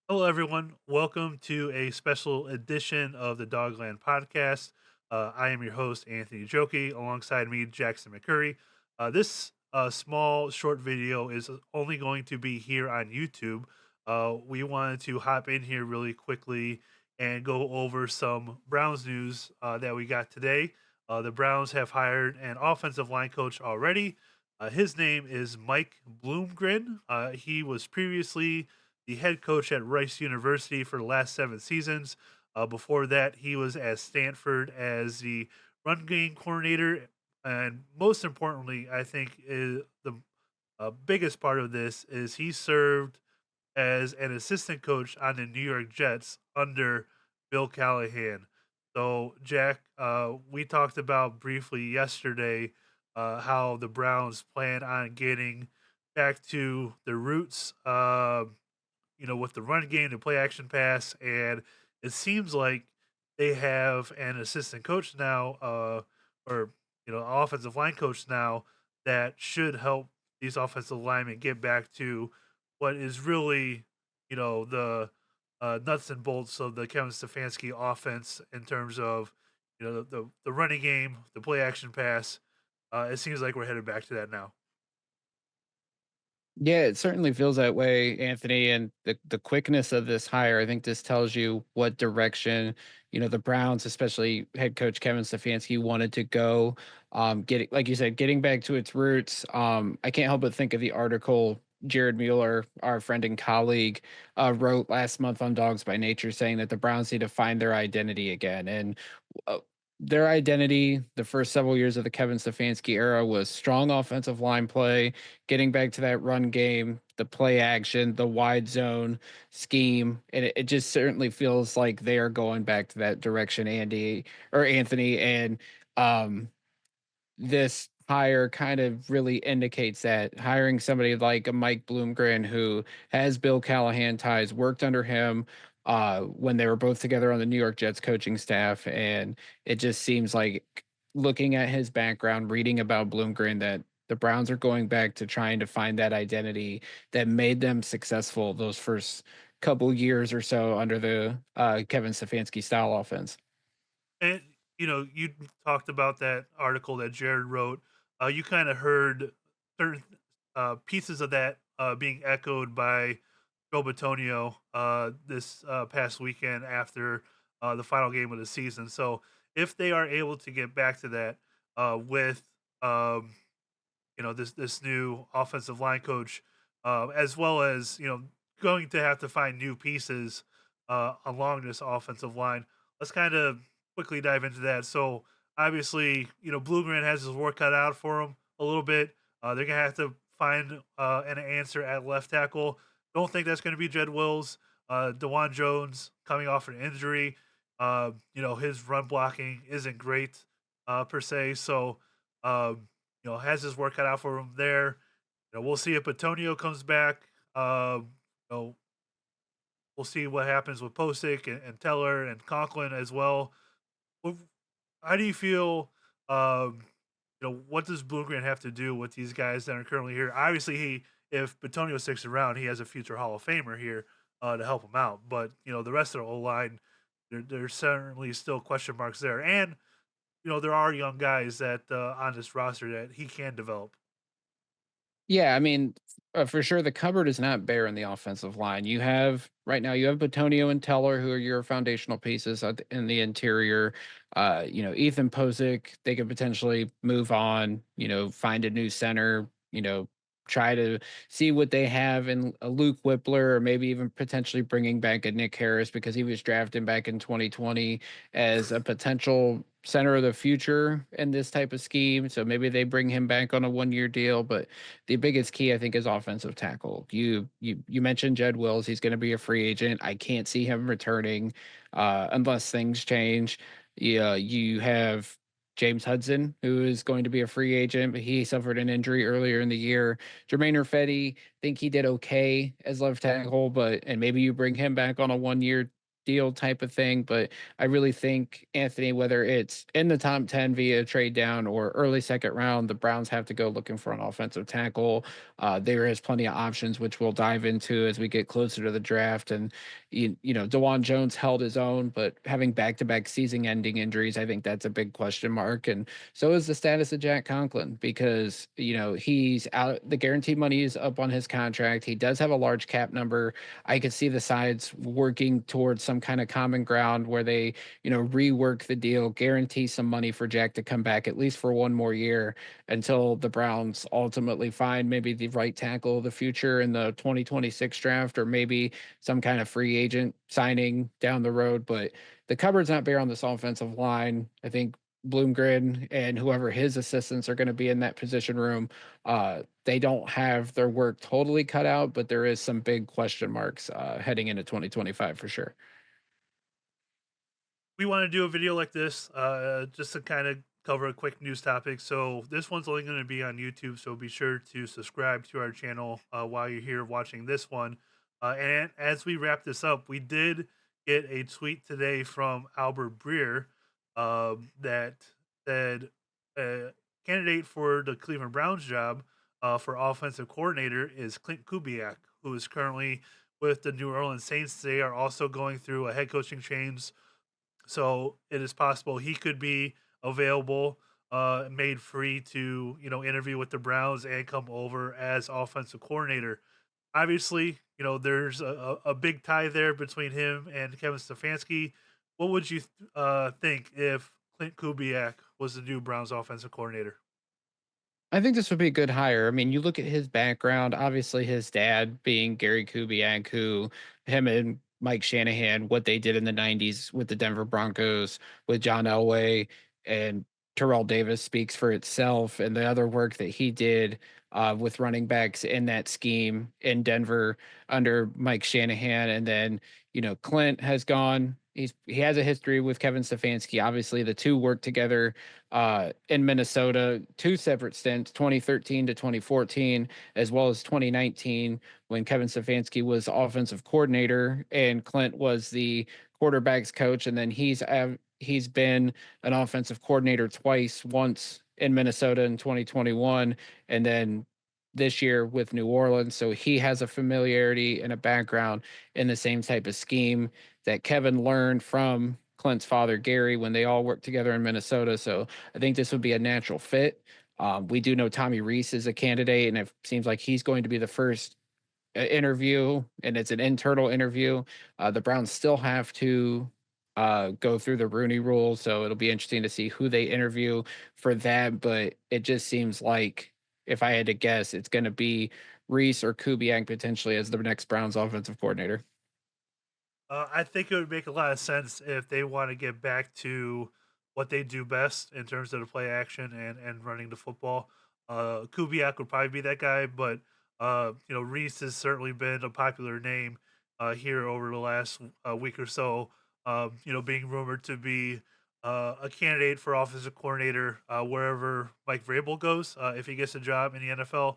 Hello, everyone. Welcome to a special edition of the Dawgland podcast. I am your host, Anthony Joki. Alongside me, Jackson McCurry. This small, short video is only going to be here on YouTube. We wanted to hop in here really quickly and go over some Browns news that we got today. The Browns have hired an offensive line coach already. His name is Mike Bloomgren. He was previously the head coach at Rice University for the last 7 seasons. Before that, he was at Stanford as the run game coordinator. And most importantly, I think is the biggest part of this is he served as an assistant coach on the New York Jets under Bill Callahan. So, Jack, we talked about briefly yesterday how the Browns plan on getting back to the roots. With the run game, the play action pass, and it seems like they have an assistant coach now, or offensive line coach now that should help these offensive linemen get back to what is really, the nuts and bolts of the Kevin Stefanski offense in terms of, the running game, the play action pass. It seems like we're headed back to that now. Yeah, it certainly feels that way, Anthony. And the quickness of this hire, I think this tells you what direction, the Browns, especially head coach Kevin Stefanski, wanted to go. Getting, like you said, getting back to its roots. I can't help but think of the article Jared Mueller, our friend and colleague, wrote last month on Dogs by Nature, saying that the Browns need to find their identity again. And uh, their identity, the first several years of the Kevin Stefanski era, was strong offensive line play, getting back to that run game, the play action, the wide zone scheme. And it just certainly feels like they are going back to that direction, Andy or Anthony. And um, this hire kind of really indicates that hiring somebody like a Mike Bloomgren who has Bill Callahan ties, worked under him when they were both together on the New York Jets coaching staff. And it just seems like looking at his background, reading about Bloomgren, that the Browns are going back to trying to find that identity that made them successful those first couple years or so under the Kevin Stefanski style offense. And, you talked about that article that Jared wrote. You kinda heard certain, pieces of that, being echoed by Joe Bitonio, this, past weekend after, the final game of the season. So, if they are able to get back to that, with, um, this new offensive line coach, as well as, going to have to find new pieces, along this offensive line. Let's kind of quickly dive into that. So obviously, Bluegreen has his work cut out for him a little bit. They're gonna have to find an answer at left tackle. Don't think that's gonna be Jed Wills. Dewan Jones coming off an injury. His run blocking isn't great per se. So has his work cut out for him there. We'll see if Batonio comes back. You know, we'll see what happens with Posick and Teller and Conklin as well. Wh- How do you feel? What does Bloomgren have to do with these guys that are currently here? Obviously, if Batonio sticks around, he has a future Hall of Famer here to help him out. But the rest of the O line, there's certainly still question marks there, and there are young guys that on this roster that he can develop. Yeah, I mean, for sure, the cupboard is not bare in the offensive line. You have right now, you have Batonio and Teller, who are your foundational pieces in the interior. Ethan Posick, they could potentially move on. Find a new center. Try to see what they have in a Luke Whippler, or maybe even potentially bringing back a Nick Harris because he was drafted back in 2020 as a potential center of the future in this type of scheme. So maybe they bring him back on a 1 year deal, but the biggest key I think is offensive tackle. You mentioned Jed Wills, he's going to be a free agent. I can't see him returning unless things change. Yeah, you have James Hudson, who is going to be a free agent, but he suffered an injury earlier in the year. Jermaine Irfetti, think he did okay as left tackle, and maybe you bring him back on a 1 year deal type of thing. But I really think, Anthony, whether it's in the top 10 via trade down or early second round, the Browns have to go looking for an offensive tackle. There is plenty of options, which we'll dive into as we get closer to the draft. And, Dewan Jones held his own, but having back to back season ending injuries, I think that's a big question mark. And so is the status of Jack Conklin because, he's out, the guaranteed money is up on his contract. He does have a large cap number. I could see the sides working towards some kind of common ground where they, rework the deal, guarantee some money for Jack to come back at least for one more year until the Browns ultimately find maybe the right tackle of the future in the 2026 draft or maybe some kind of free agent signing down the road. But the cupboard's not bare on this offensive line. I think Bloomgren and whoever his assistants are going to be in that position room, they don't have their work totally cut out, but there is some big question marks heading into 2025 for sure. We want to do a video like this just to kind of cover a quick news topic. So this one's only going to be on YouTube, so be sure to subscribe to our channel while you're here watching this one. And as we wrap this up, we did get a tweet today from Albert Breer that said candidate for the Cleveland Browns job for offensive coordinator is Klint Kubiak, who is currently with the New Orleans Saints. They are also going through a head coaching change, so it is possible he could be available, made free to interview with the Browns and come over as offensive coordinator. Obviously, there's a big tie there between him and Kevin Stefanski. What would you think if Clint Kubiak was the new Browns offensive coordinator? I think this would be a good hire. I mean, you look at his background, obviously his dad being Gary Kubiak, who him and Mike Shanahan, what they did in the 90s with the Denver Broncos, with John Elway and Terrell Davis speaks for itself. And the other work that he did with running backs in that scheme in Denver under Mike Shanahan. And then, Clint has gone. He has a history with Kevin Stefanski. Obviously, the two worked together in Minnesota, two separate stints, 2013 to 2014, as well as 2019 when Kevin Stefanski was offensive coordinator and Clint was the quarterbacks coach. And then he's been an offensive coordinator twice, once in Minnesota in 2021, and then this year with New Orleans. So he has a familiarity and a background in the same type of scheme that Kevin learned from Clint's father, Gary, when they all worked together in Minnesota. So I think this would be a natural fit. We do know Tommy Reese is a candidate, and it seems like he's going to be the first interview, and it's an internal interview. The Browns still have to go through the Rooney Rule, so it'll be interesting to see who they interview for that. But it just seems like, if I had to guess, it's going to be Reese or Kubiak potentially as the next Browns offensive coordinator. I think it would make a lot of sense if they want to get back to what they do best in terms of the play action and running the football. Kubiak would probably be that guy, but Reese has certainly been a popular name here over the last week or so. Being rumored to be a candidate for offensive coordinator wherever Mike Vrabel goes if he gets a job in the NFL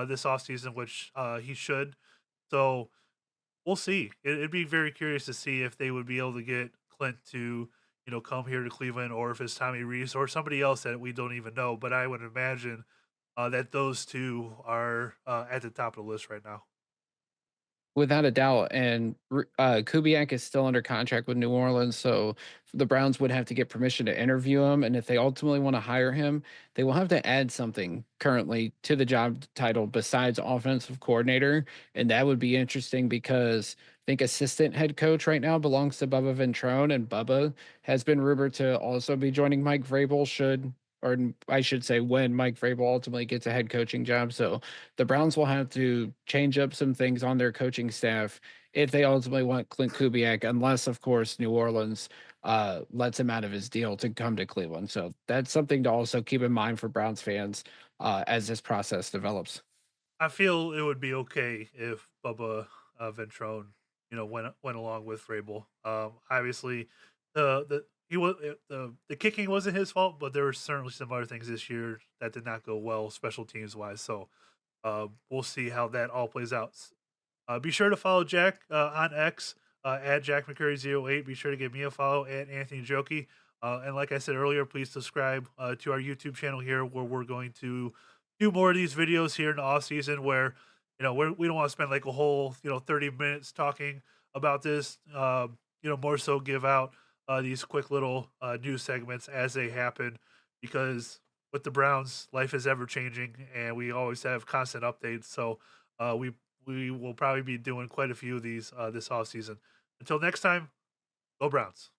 this offseason, which he should. So we'll see. It'd be very curious to see if they would be able to get Clint to, come here to Cleveland, or if it's Tommy Reese or somebody else that we don't even know. But I would imagine that those two are at the top of the list right now. Without a doubt, and Kubiak is still under contract with New Orleans, so the Browns would have to get permission to interview him, and if they ultimately want to hire him, they will have to add something currently to the job title besides offensive coordinator, and that would be interesting because I think assistant head coach right now belongs to Bubba Ventrone, and Bubba has been rumored to also be joining Mike Vrabel or I should say, when Mike Vrabel ultimately gets a head coaching job. So the Browns will have to change up some things on their coaching staff if they ultimately want Clint Kubiak, unless, of course, New Orleans lets him out of his deal to come to Cleveland. So that's something to also keep in mind for Browns fans as this process develops. I feel it would be okay if Bubba Ventrone, went along with Vrabel. Obviously, the he was the kicking wasn't his fault, but there were certainly some other things this year that did not go well, special teams wise. So we'll see how that all plays out. Be sure to follow Jack on X at Jack McCurry08. Be sure to give me a follow at Anthony Jokey. And like I said earlier, please subscribe to our YouTube channel here, where we're going to do more of these videos here in the off season. Where we don't want to spend like a whole 30 minutes talking about this. More so give out these quick little news segments as they happen, because with the Browns, life is ever changing, and we always have constant updates. So we will probably be doing quite a few of these this off season. Until next time, go Browns.